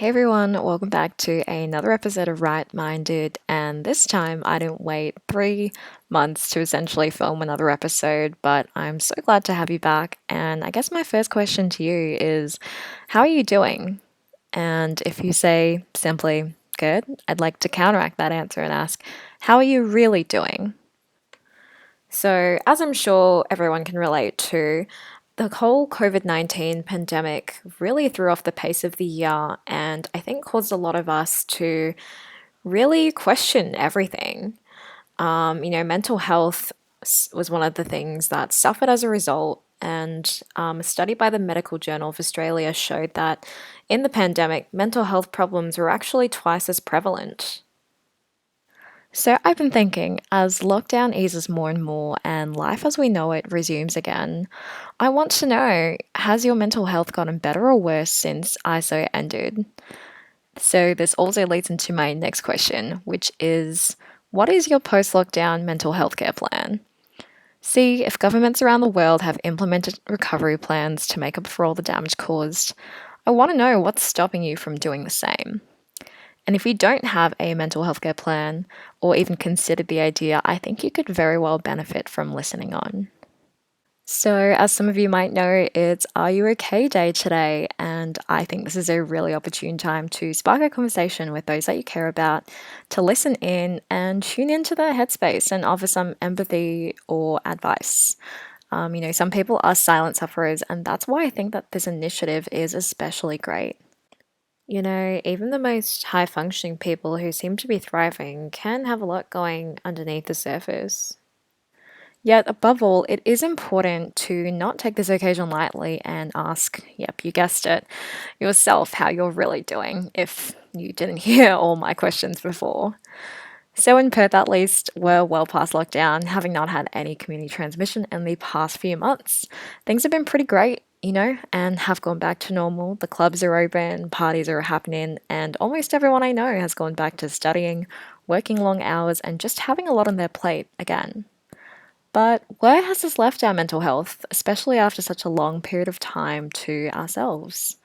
Hey everyone, welcome back to another episode of Right Minded. And this time I didn't wait 3 months to essentially film another episode, but I'm so glad to have you back. And I guess my first question to you is, how are you doing? And if you say simply, good, I'd like to counteract that answer and ask, how are you really doing? So, as I'm sure everyone can relate to, the whole COVID-19 pandemic really threw off the pace of the year and I think caused a lot of us to really question everything. Mental health was one of the things that suffered as a result. And a study by the Medical Journal of Australia showed that in the pandemic, mental health problems were actually twice as prevalent. So I've been thinking, as lockdown eases more and more and life as we know it resumes again, I want to know, has your mental health gotten better or worse since ISO ended? So this also leads into my next question, which is, what is your post-lockdown mental health care plan? See, if governments around the world have implemented recovery plans to make up for all the damage caused, I want to know what's stopping you from doing the same. And if you don't have a mental health care plan or even considered the idea, I think you could very well benefit from listening on. So, as some of you might know, it's Are You Okay Day today, and I think this is a really opportune time to spark a conversation with those that you care about, to listen in and tune into their headspace and offer some empathy or advice. Some people are silent sufferers, and that's why I think that this initiative is especially great. Even the most high functioning people who seem to be thriving can have a lot going underneath the surface. Yet, above all, it is important to not take this occasion lightly and ask, yep, you guessed it, yourself how you're really doing if you didn't hear all my questions before. So, in Perth at least, we're well past lockdown, having not had any community transmission in the past few months. Things have been pretty great, and have gone back to normal. The clubs are open, parties are happening, and almost everyone I know has gone back to studying, working long hours, and just having a lot on their plate again. But where has this left our mental health, especially after such a long period of time, to ourselves?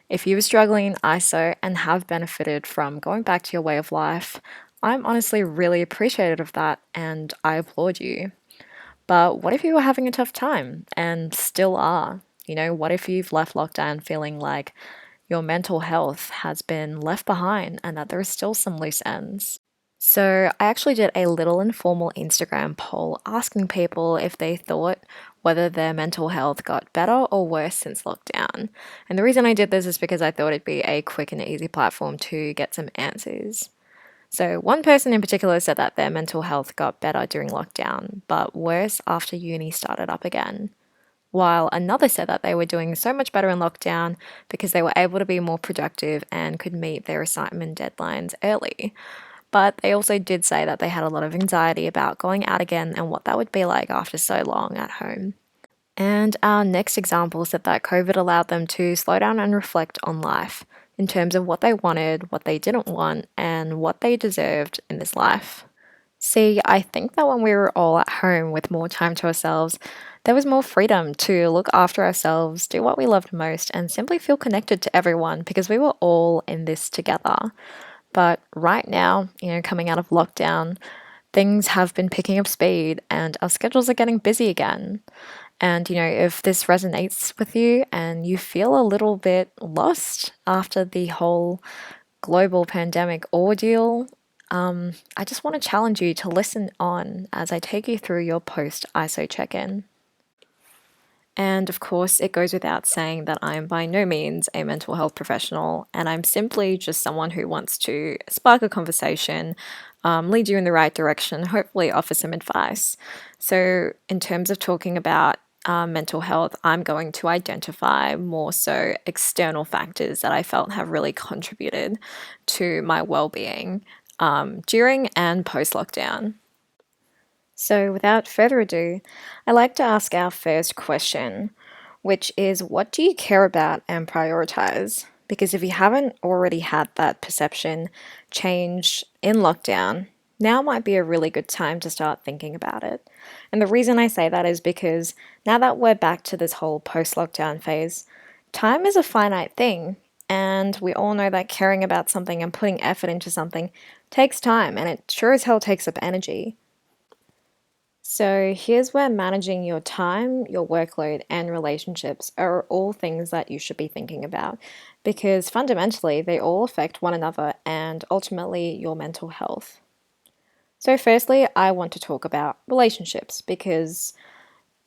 If you were struggling in ISO and have benefited from going back to your way of life, I'm honestly really appreciative of that and I applaud you. But what if you were having a tough time and still are? What if you've left lockdown feeling like your mental health has been left behind and that there are still some loose ends? So, I actually did a little informal Instagram poll asking people if they thought whether their mental health got better or worse since lockdown. And the reason I did this is because I thought it'd be a quick and easy platform to get some answers. So, one person in particular said that their mental health got better during lockdown, but worse after uni started up again. While another said that they were doing so much better in lockdown because they were able to be more productive and could meet their assignment deadlines early. But they also did say that they had a lot of anxiety about going out again and what that would be like after so long at home. And our next example said that COVID allowed them to slow down and reflect on life in terms of what they wanted, what they didn't want, and what they deserved in this life. See, I think that when we were all at home with more time to ourselves, there was more freedom to look after ourselves, do what we loved most, and simply feel connected to everyone because we were all in this together. But right now, coming out of lockdown, things have been picking up speed and our schedules are getting busy again. And, if this resonates with you and you feel a little bit lost after the whole global pandemic ordeal, I just want to challenge you to listen on as I take you through your post ISO check in. And of course, it goes without saying that I'm by no means a mental health professional, and I'm simply just someone who wants to spark a conversation, lead you in the right direction, hopefully offer some advice. So, in terms of talking about mental health, I'm going to identify more so external factors that I felt have really contributed to my well being during and post lockdown. So, without further ado, I like to ask our first question, which is, what do you care about and prioritize? Because if you haven't already had that perception changed in lockdown, now might be a really good time to start thinking about it. And the reason I say that is because now that we're back to this whole post lockdown phase, time is a finite thing. And we all know that caring about something and putting effort into something takes time, and it sure as hell takes up energy. So here's where managing your time, your workload, and relationships are all things that you should be thinking about because fundamentally they all affect one another and ultimately your mental health. So, firstly, I want to talk about relationships because,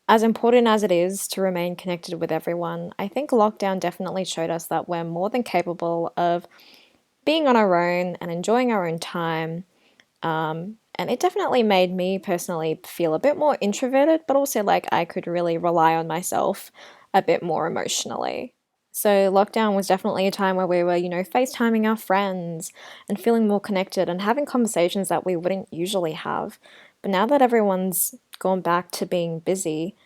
as important as it is to remain connected with everyone, I think lockdown definitely showed us that we're more than capable of being on our own and enjoying our own time. And it definitely made me personally feel a bit more introverted, but also like I could really rely on myself a bit more emotionally. So, lockdown was definitely a time where we were, FaceTiming our friends and feeling more connected and having conversations that we wouldn't usually have. But now that everyone's gone back to being busy,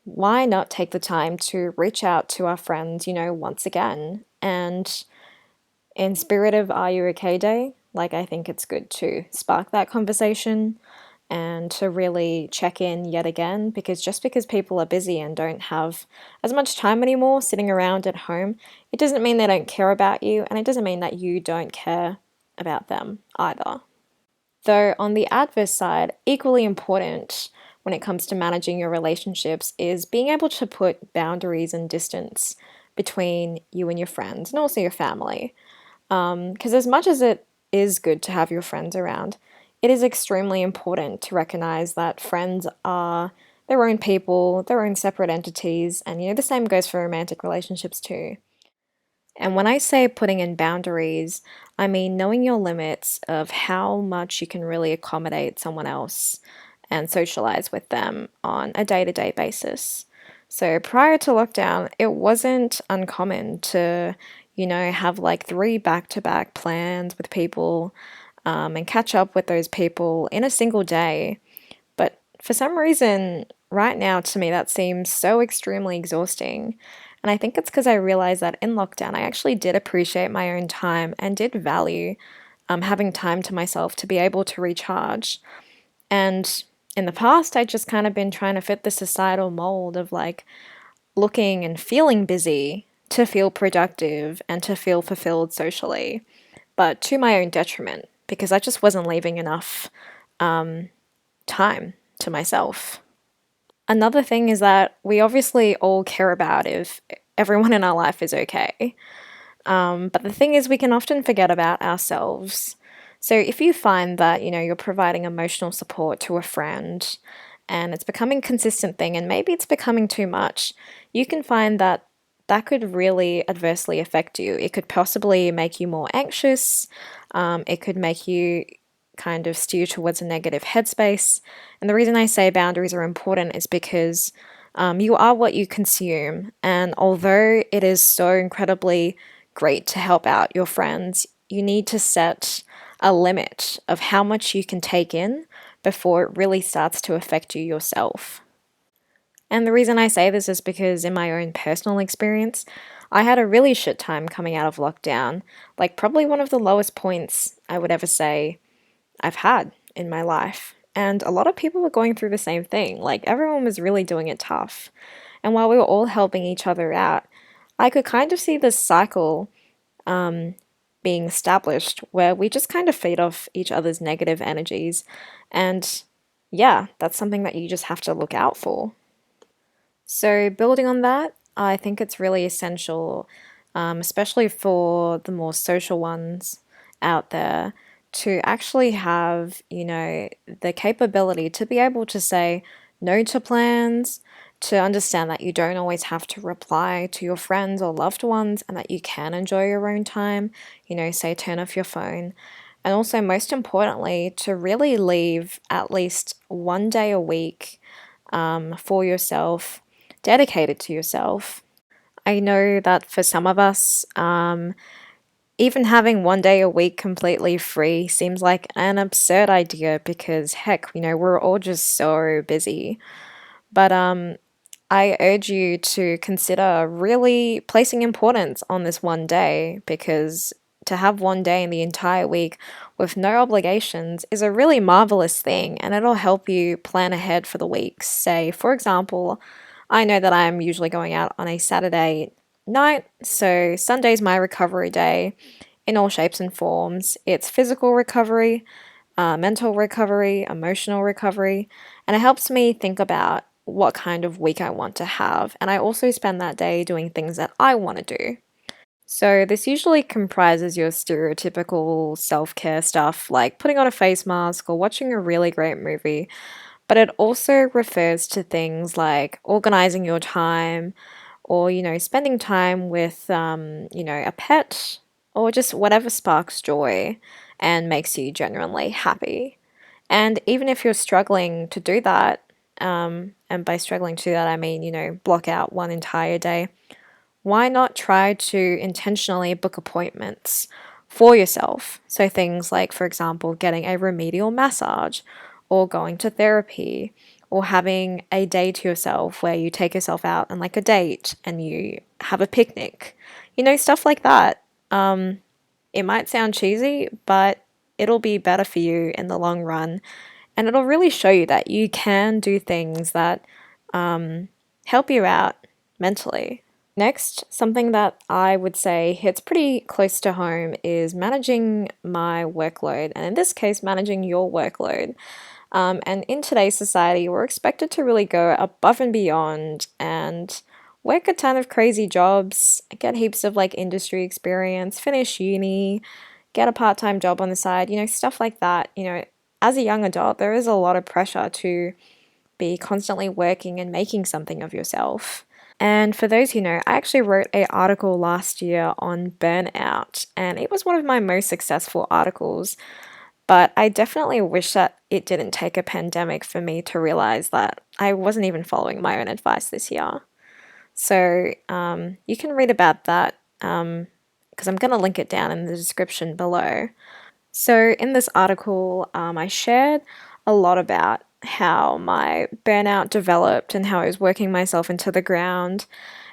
why not take the time to reach out to our friends, once again? And in spirit of Are You Okay Day, like I think it's good to spark that conversation and to really check in yet again because just because people are busy and don't have as much time anymore sitting around at home, it doesn't mean they don't care about you and it doesn't mean that you don't care about them either. Though, on the adverse side, equally important when it comes to managing your relationships is being able to put boundaries and distance between you and your friends and also your family. Because as much as it is good to have your friends around, it is extremely important to recognize that friends are their own people, their own separate entities, and the same goes for romantic relationships too. And when I say putting in boundaries, I mean knowing your limits of how much you can really accommodate someone else and socialize with them on a day to day basis. So prior to lockdown, it wasn't uncommon to, have like three back to back plans with people and catch up with those people in a single day. But for some reason, right now, to me, that seems so extremely exhausting. And I think it's because I realized that in lockdown, I actually did appreciate my own time and did value having time to myself to be able to recharge. And in the past, I'd just kind of been trying to fit the societal mold of like looking and feeling busy to feel productive and to feel fulfilled socially, but to my own detriment because I just wasn't leaving enough time to myself. Another thing is that we obviously all care about if everyone in our life is okay. But the thing is, we can often forget about ourselves. So if you find that, you're providing emotional support to a friend and it's becoming a consistent thing and maybe it's becoming too much, you can find that that could really adversely affect you. It could possibly make you more anxious. It could make you kind of steer towards a negative headspace. And the reason I say boundaries are important is because you are what you consume. And although it is so incredibly great to help out your friends, you need to set a limit of how much you can take in before it really starts to affect you yourself. And the reason I say this is because in my own personal experience, I had a really shit time coming out of lockdown, like probably one of the lowest points I would ever say I've had in my life. And a lot of people were going through the same thing. Like everyone was really doing it tough. And while we were all helping each other out, I could kind of see this cycle being established where we just kind of feed off each other's negative energies. And yeah, that's something that you just have to look out for. So, building on that, I think it's really essential, especially for the more social ones out there, to actually have, the capability to be able to say no to plans, to understand that you don't always have to reply to your friends or loved ones and that you can enjoy your own time, say turn off your phone. And also, most importantly, to really leave at least one day a week for yourself, dedicated to yourself. I know that for some of us, even having one day a week completely free seems like an absurd idea because, heck, we're all just so busy. But I urge you to consider really placing importance on this one day because to have one day in the entire week with no obligations is a really marvelous thing and it'll help you plan ahead for the week. Say, for example, I know that I'm usually going out on a Saturday night. So Sunday's my recovery day in all shapes and forms. It's physical recovery, mental recovery, emotional recovery, and it helps me think about what kind of week I want to have. And I also spend that day doing things that I want to do. So, this usually comprises your stereotypical self care stuff like putting on a face mask or watching a really great movie, but it also refers to things like organizing your time or, spending time with, a pet or just whatever sparks joy and makes you genuinely happy. And even if you're struggling to do that, and by struggling to do that, I mean, block out one entire day, why not try to intentionally book appointments for yourself? So, things like, for example, getting a remedial massage, or going to therapy, or having a day to yourself where you take yourself out on like a date and you have a picnic, stuff like that. It might sound cheesy, but it'll be better for you in the long run. And it'll really show you that you can do things that help you out mentally. Next, something that I would say hits pretty close to home is managing my workload, and in this case, managing your workload. And in today's society, we're expected to really go above and beyond and work a ton of crazy jobs, get heaps of like industry experience, finish uni, get a part time job on the side, stuff like that. As a young adult, there is a lot of pressure to be constantly working and making something of yourself. And for those who know, I actually wrote an article last year on burnout, and it was one of my most successful articles. But I definitely wish that it didn't take a pandemic for me to realize that I wasn't even following my own advice this year. So you can read about that because I'm going to link it down in the description below. So, in this article, I shared a lot about how my burnout developed and how I was working myself into the ground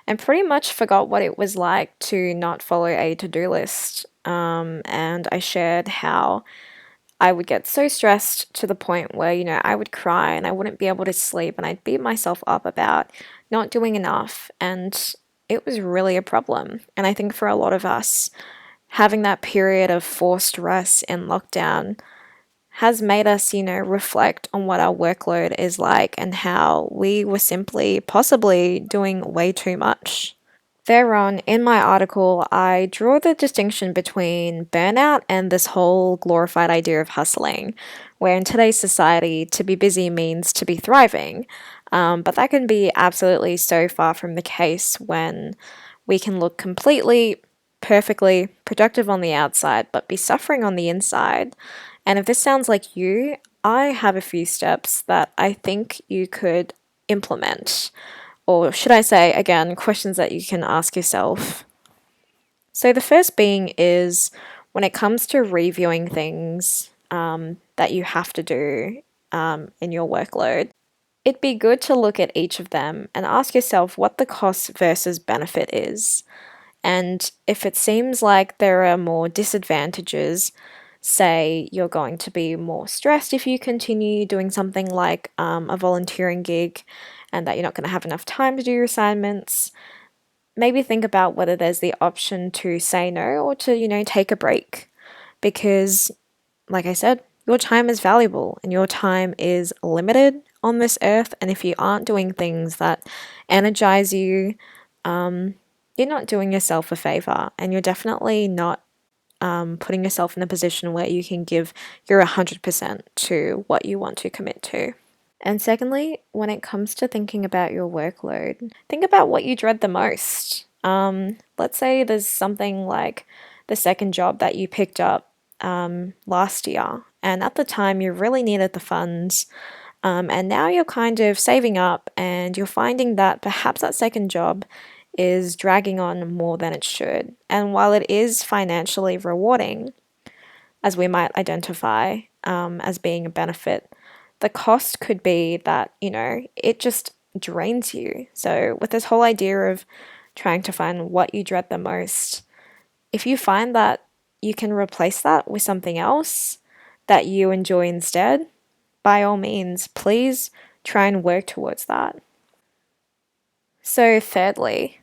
and pretty much forgot what it was like to not follow a to do list. And I shared how I would get so stressed to the point where, I would cry and I wouldn't be able to sleep and I'd beat myself up about not doing enough. And it was really a problem. And I think for a lot of us, having that period of forced rest and lockdown has made us, reflect on what our workload is like and how we were simply possibly doing way too much. Thereon, in my article, I draw the distinction between burnout and this whole glorified idea of hustling, where in today's society, to be busy means to be thriving. But that can be absolutely so far from the case when we can look completely, perfectly productive on the outside, but be suffering on the inside. And if this sounds like you, I have a few steps that I think you could implement. Or should I say, again, questions that you can ask yourself. So, the first being is when it comes to reviewing things that you have to do in your workload, it'd be good to look at each of them and ask yourself what the cost versus benefit is. And if it seems like there are more disadvantages, say you're going to be more stressed if you continue doing something like a volunteering gig and that you're not going to have enough time to do your assignments, maybe think about whether there's the option to say no or to, take a break. Because, like I said, your time is valuable and your time is limited on this earth. And if you aren't doing things that energize you, you're not doing yourself a favor and you're definitely not putting yourself in a position where you can give your 100% to what you want to commit to. And secondly, when it comes to thinking about your workload, think about what you dread the most. Let's say there's something like the second job that you picked up last year, and at the time you really needed the funds, and now you're kind of saving up and you're finding that perhaps that second job is dragging on more than it should. And while it is financially rewarding, as we might identify as being a benefit, the cost could be that, it just drains you. So, with this whole idea of trying to find what you dread the most, if you find that you can replace that with something else that you enjoy instead, by all means, please try and work towards that. So, thirdly,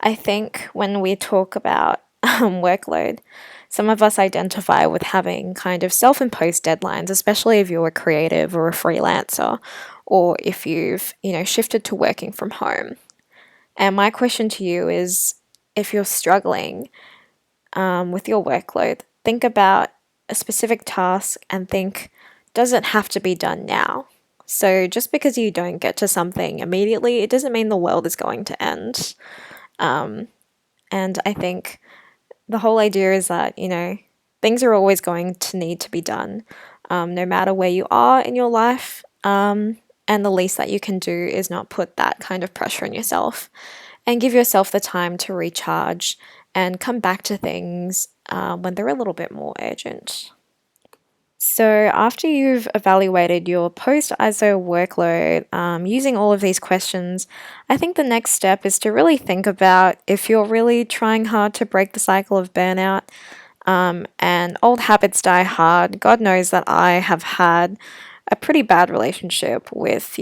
I think when we talk about workload, some of us identify with having kind of self imposed deadlines, especially if you're a creative or a freelancer, or if you've, shifted to working from home. And my question to you is, if you're struggling with your workload, think about a specific task and think, does it have to be done now? So just because you don't get to something immediately, it doesn't mean the world is going to end. And I think the whole idea is that, things are always going to need to be done, no matter where you are in your life. And the least that you can do is not put that kind of pressure on yourself and give yourself the time to recharge and come back to things when they're a little bit more urgent. So, after you've evaluated your post ISO workload using all of these questions, I think the next step is to really think about if you're really trying hard to break the cycle of burnout. And old habits die hard. God knows that I have had a pretty bad relationship with,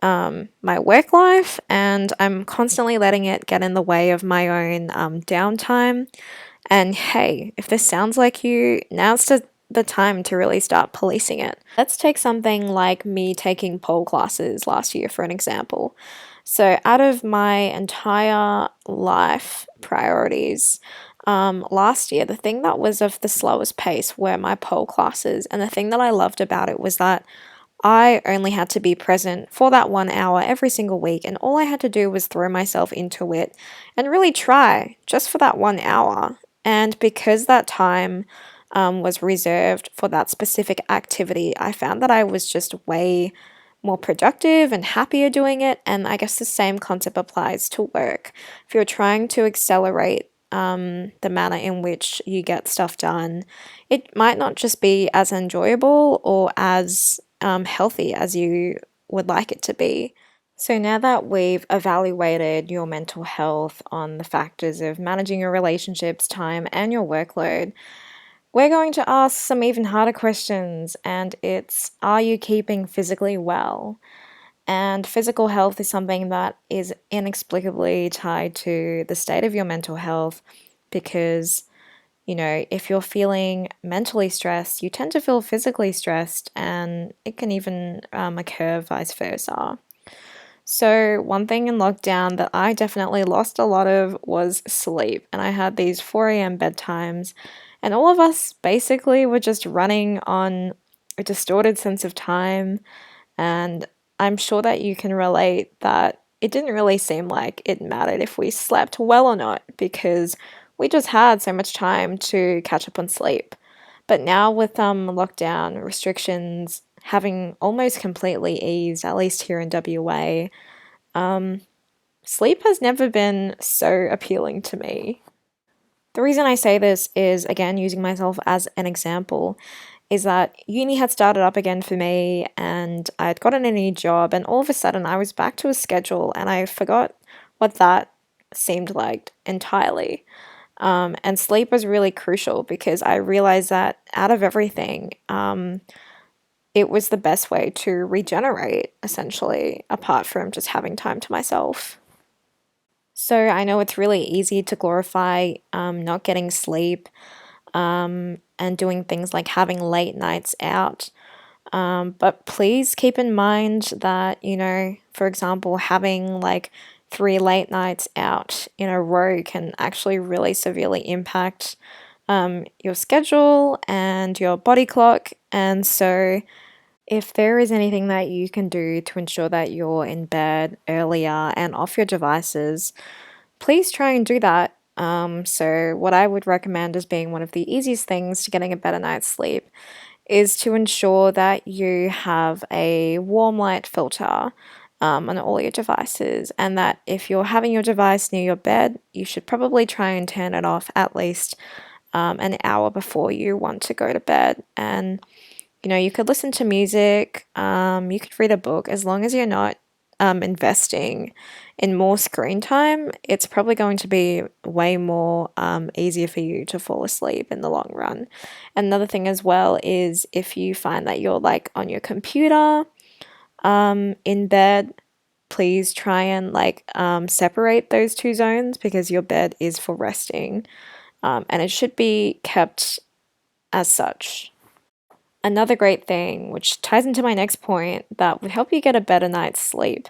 my work life, and I'm constantly letting it get in the way of my own downtime. And hey, if this sounds like you, now's the time to really start policing it. Let's take something like me taking pole classes last year for an example. So, out of my entire life priorities, last year, the thing that was of the slowest pace were my pole classes. And the thing that I loved about it was that I only had to be present for that 1 hour every single week, and all I had to do was throw myself into it and really try just for that 1 hour. And because that time was reserved for that specific activity, I found that I was just way more productive and happier doing it. And I guess the same concept applies to work. If you're trying to accelerate the manner in which you get stuff done, it might not just be as enjoyable or as healthy as you would like it to be. So, now that we've evaluated your mental health on the factors of managing your relationships, time, and your workload, we're going to ask some even harder questions. And it's, are you keeping physically well? And physical health is something that is inexplicably tied to the state of your mental health because, if you're feeling mentally stressed, you tend to feel physically stressed, and it can even occur vice versa. So, one thing in lockdown that I definitely lost a lot of was sleep. And I had these 4 a.m. bedtimes, and all of us basically were just running on a distorted sense of time. And I'm sure that you can relate that it didn't really seem like it mattered if we slept well or not because we just had so much time to catch up on sleep. But now with lockdown restrictions having almost completely eased, at least here in WA, sleep has never been so appealing to me. The reason I say this is, again, using myself as an example, is that uni had started up again for me and I'd gotten a new job, and all of a sudden I was back to a schedule and I forgot what that seemed like entirely. And sleep was really crucial because I realized that out of everything, it was the best way to regenerate, essentially, apart from just having time to myself. So I know it's really easy to glorify not getting sleep and doing things like having late nights out. But please keep in mind that, for example, having like 3 late nights out in a row can actually really severely impact your schedule and your body clock. And so, if there is anything that you can do to ensure that you're in bed earlier and off your devices, please try and do that. So, what I would recommend as being one of the easiest things to getting a better night's sleep is to ensure that you have a warm light filter on all your devices, and that if you're having your device near your bed, you should probably try and turn it off at least an hour before you want to go to bed. And you could listen to music, you could read a book, as long as you're not investing in more screen time, it's probably going to be way more easier for you to fall asleep in the long run. Another thing as well is if you find that you're like on your computer in bed, please try and separate those two zones because your bed is for resting, and it should be kept as such. Another great thing, which ties into my next point, that would help you get a better night's sleep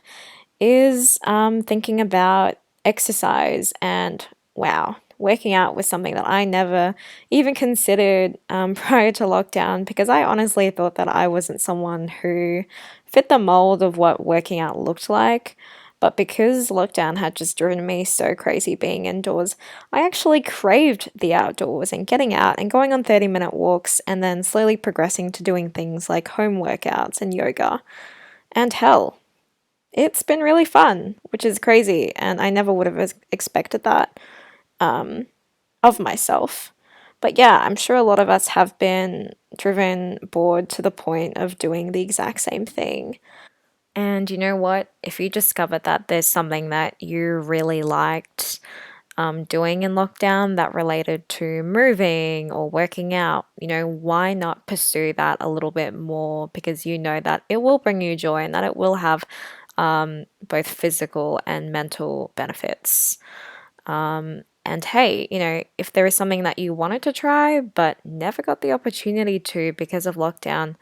is thinking about exercise. And wow, working out was something that I never even considered prior to lockdown because I honestly thought that I wasn't someone who fit the mold of what working out looked like. But because lockdown had just driven me so crazy being indoors, I actually craved the outdoors and getting out and going on 30-minute walks and then slowly progressing to doing things like home workouts and yoga. And hell, it's been really fun, which is crazy, and I never would have expected that of myself. But yeah, I'm sure a lot of us have been driven bored to the point of doing the exact same thing. And you know what? If you discovered that there's something that you really liked doing in lockdown that related to moving or working out, why not pursue that a little bit more? Because you know that it will bring you joy and that it will have both physical and mental benefits. And hey, if there is something that you wanted to try but never got the opportunity to because of lockdown,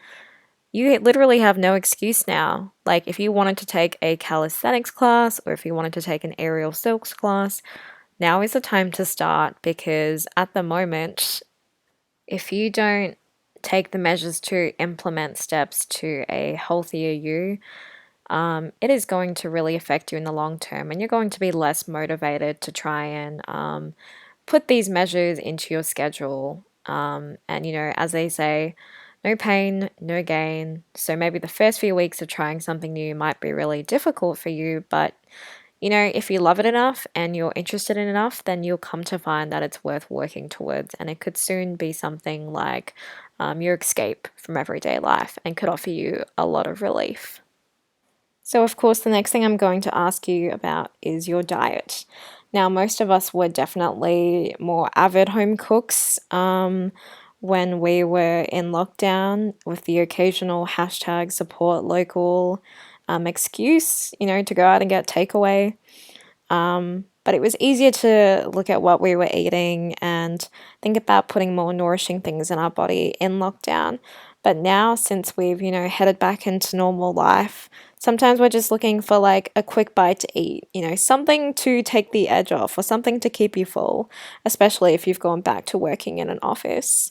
you literally have no excuse now. Like, if you wanted to take a calisthenics class or if you wanted to take an aerial silks class, now is the time to start because at the moment, if you don't take the measures to implement steps to a healthier you, it is going to really affect you in the long term, and you're going to be less motivated to try and put these measures into your schedule. And, as they say, no pain, no gain. So maybe the first few weeks of trying something new might be really difficult for you, but if you love it enough and you're interested in enough, then you'll come to find that it's worth working towards. And it could soon be something like your escape from everyday life and could offer you a lot of relief. So, of course, the next thing I'm going to ask you about is your diet. Now, most of us were definitely more avid home cooks when we were in lockdown, with the occasional hashtag support local excuse, to go out and get takeaway. But it was easier to look at what we were eating and think about putting more nourishing things in our body in lockdown. But now, since we've, headed back into normal life, sometimes we're just looking for like a quick bite to eat, something to take the edge off or something to keep you full, especially if you've gone back to working in an office.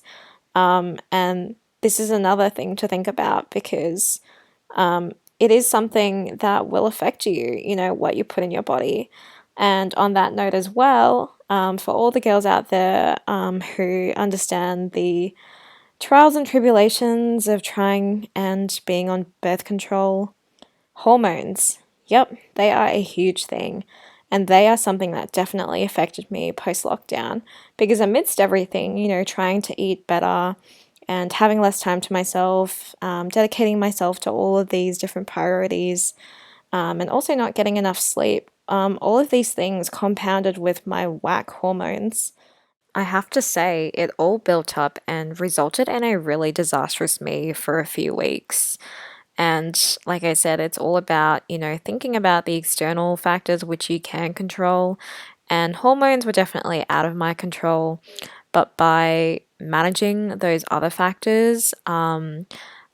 And this is another thing to think about because it is something that will affect you, what you put in your body. And on that note as well, for all the girls out there who understand the trials and tribulations of trying and being on birth control, hormones, yep, they are a huge thing. And they are something that definitely affected me post lockdown because amidst everything, trying to eat better and having less time to myself, dedicating myself to all of these different priorities, and also not getting enough sleep, all of these things compounded with my whack hormones. I have to say, it all built up and resulted in a really disastrous me for a few weeks. And like I said, it's all about, thinking about the external factors which you can control. And hormones were definitely out of my control. But by managing those other factors,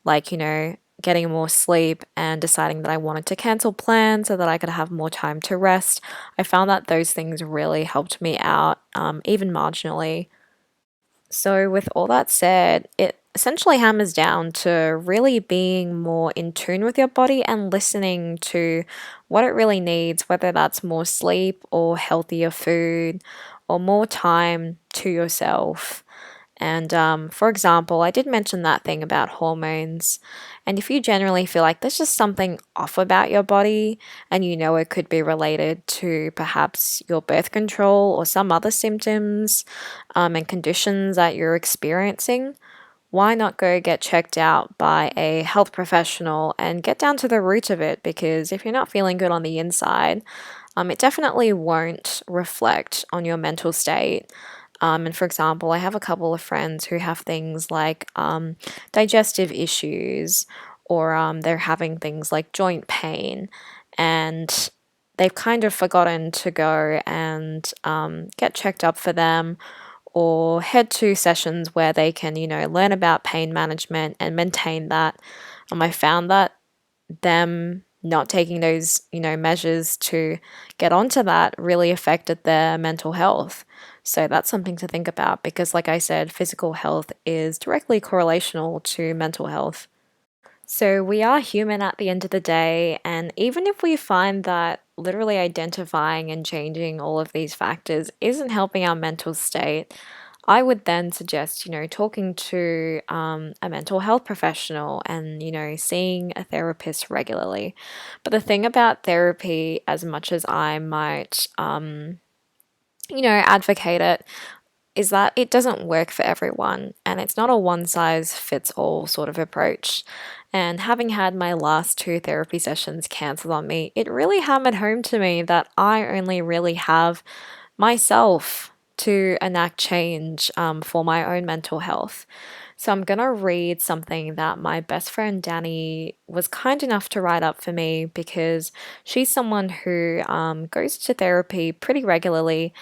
like, getting more sleep and deciding that I wanted to cancel plans so that I could have more time to rest, I found that those things really helped me out, even marginally. So, with all that said, it essentially hammers down to really being more in tune with your body and listening to what it really needs, whether that's more sleep or healthier food or more time to yourself. And for example, I did mention that thing about hormones. And if you generally feel like there's just something off about your body and it could be related to perhaps your birth control or some other symptoms and conditions that you're experiencing, why not go get checked out by a health professional and get down to the root of it? Because if you're not feeling good on the inside, it definitely won't reflect on your mental state. And for example, I have a couple of friends who have things like digestive issues, or they're having things like joint pain. and they've kind of forgotten to go and get checked up for them or head to sessions where they can, learn about pain management and maintain that. I found that them not taking those, measures to get onto that really affected their mental health. So that's something to think about because, like I said, physical health is directly correlational to mental health. So we are human at the end of the day, and even if we find that literally identifying and changing all of these factors isn't helping our mental state, I would then suggest, talking to a mental health professional and, seeing a therapist regularly. But the thing about therapy, as much as I might, advocate it, is that it doesn't work for everyone and it's not a one size fits all sort of approach. And having had my last two therapy sessions cancelled on me, it really hammered home to me that I only really have myself to enact change for my own mental health. So I'm going to read something that my best friend Danny was kind enough to write up for me because she's someone who goes to therapy pretty regularly,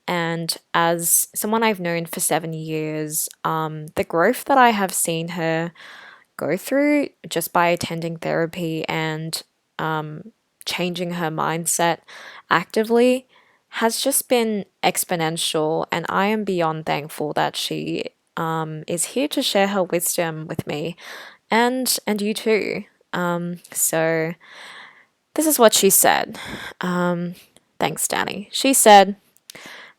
and as someone I've known for 7 years, the growth that I have seen her go through just by attending therapy and changing her mindset actively has just been exponential. And I am beyond thankful that she is here to share her wisdom with me and you too. So this is what she said. Thanks, Danny. She said,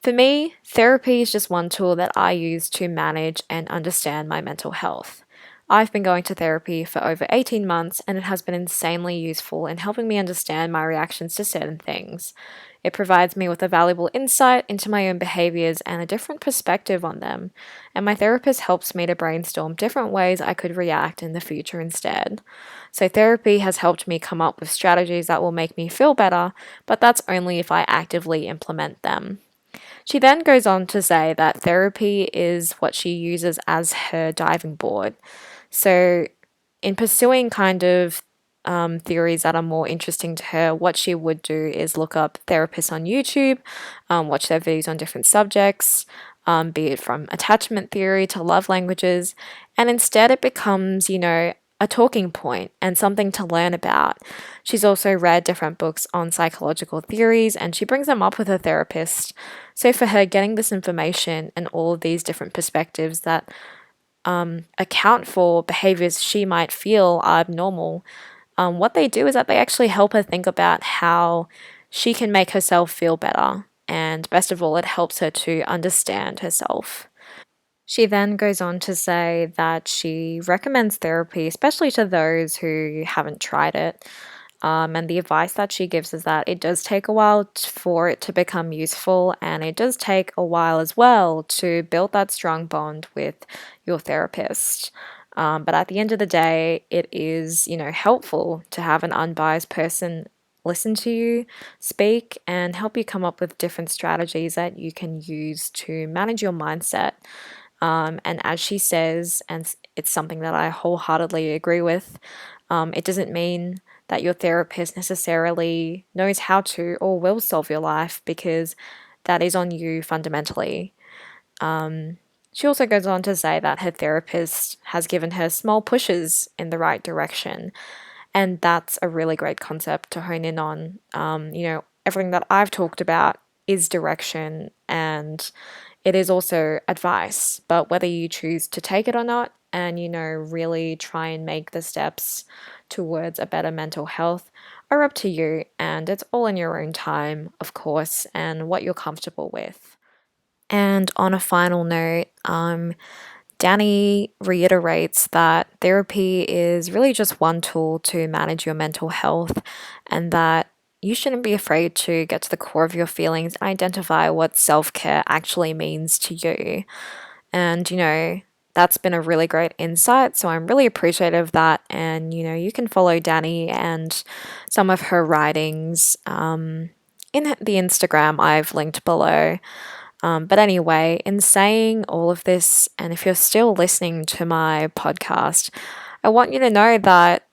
for me, therapy is just one tool that I use to manage and understand my mental health. I've been going to therapy for over 18 months and it has been insanely useful in helping me understand my reactions to certain things. It provides me with a valuable insight into my own behaviors and a different perspective on them, and my therapist helps me to brainstorm different ways I could react in the future instead. So, therapy has helped me come up with strategies that will make me feel better, but that's only if I actively implement them. She then goes on to say that therapy is what she uses as her diving board. So, in pursuing kind of theories that are more interesting to her, what she would do is look up therapists on YouTube, watch their videos on different subjects, be it from attachment theory to love languages, and instead it becomes, a talking point and something to learn about. She's also read different books on psychological theories and she brings them up with her therapist. So, for her, getting this information and all of these different perspectives that account for behaviors she might feel are abnormal, what they do is that they actually help her think about how she can make herself feel better. And best of all, it helps her to understand herself. She then goes on to say that she recommends therapy, especially to those who haven't tried it. And the advice that she gives is that it does take a while for it to become useful, and it does take a while as well to build that strong bond with your therapist. But at the end of the day, it is, helpful to have an unbiased person listen to you speak and help you come up with different strategies that you can use to manage your mindset. And as she says, and it's something that I wholeheartedly agree with, it doesn't mean that your therapist necessarily knows how to or will solve your life because that is on you fundamentally. She also goes on to say that her therapist has given her small pushes in the right direction. And that's a really great concept to hone in on. Everything that I've talked about is direction and it is also advice, but whether you choose to take it or not, and really try and make the steps towards a better mental health are up to you, and it's all in your own time, of course, and what you're comfortable with. And on a final note, Danny reiterates that therapy is really just one tool to manage your mental health, and that you shouldn't be afraid to get to the core of your feelings and identify what self care actually means to you. And, that's been a really great insight. So I'm really appreciative of that. And, you can follow Danny and some of her writings in the Instagram I've linked below. But anyway, in saying all of this, and if you're still listening to my podcast, I want you to know that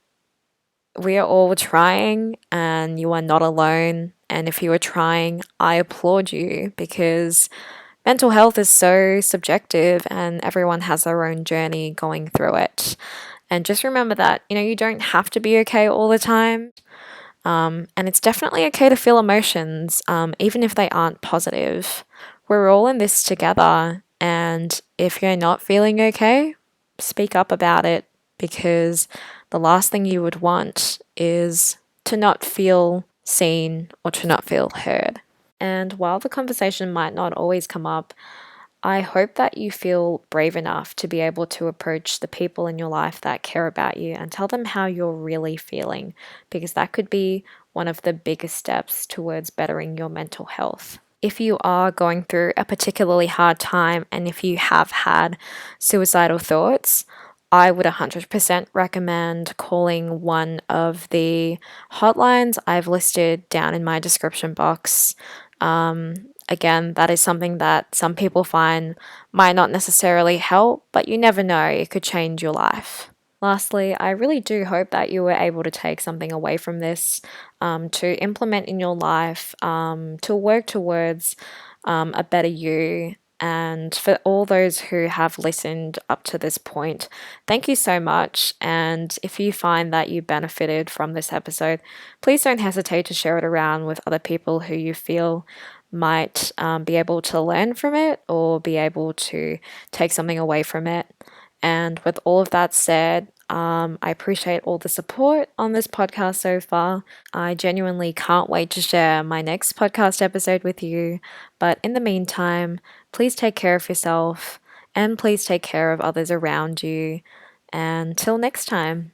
We are all trying, and you are not alone. And if you are trying, I applaud you because mental health is so subjective and everyone has their own journey going through it. And just remember that, you don't have to be okay all the time. And it's definitely okay to feel emotions, even if they aren't positive. We're all in this together. And if you're not feeling okay, speak up about it because the last thing you would want is to not feel seen or to not feel heard. And while the conversation might not always come up, I hope that you feel brave enough to be able to approach the people in your life that care about you and tell them how you're really feeling, because that could be one of the biggest steps towards bettering your mental health. If you are going through a particularly hard time and if you have had suicidal thoughts, I would 100% recommend calling one of the hotlines I've listed down in my description box. Again, that is something that some people find might not necessarily help, but you never know, it could change your life. Lastly, I really do hope that you were able to take something away from this to implement in your life, to work towards a better you. And for all those who have listened up to this point, thank you so much. And if you find that you benefited from this episode, please don't hesitate to share it around with other people who you feel might be able to learn from it or be able to take something away from it. And with all of that said, I appreciate all the support on this podcast so far. I genuinely can't wait to share my next podcast episode with you. But in the meantime, please take care of yourself and please take care of others around you. And till next time.